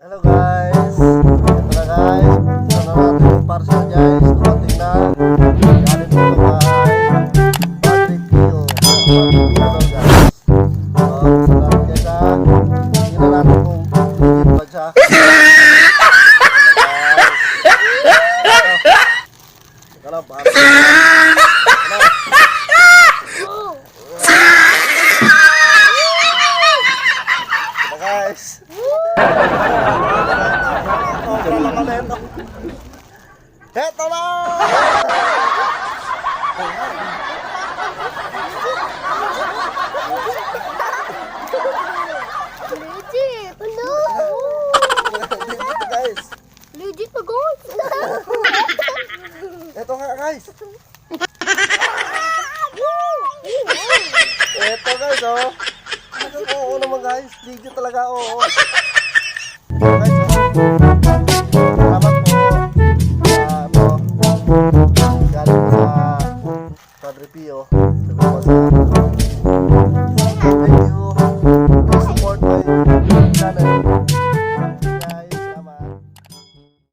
Hello guys, ito na guys, ito na natin yung parcel guys, dumating na. Galing po ito kay Patrick Pio. Patrick Pio daw guys. So natin guys ha, tingnan natin kung legit ba siya. Teka lang, parcel. Guys. Eto na! Legit! Ano? Legit guys! Legit na guys! Eto nga guys! Eto guys oh! Oo naman guys! Legit talaga oo! Guys salamat po! Galing po sa Padre Pio. Sabi ko sa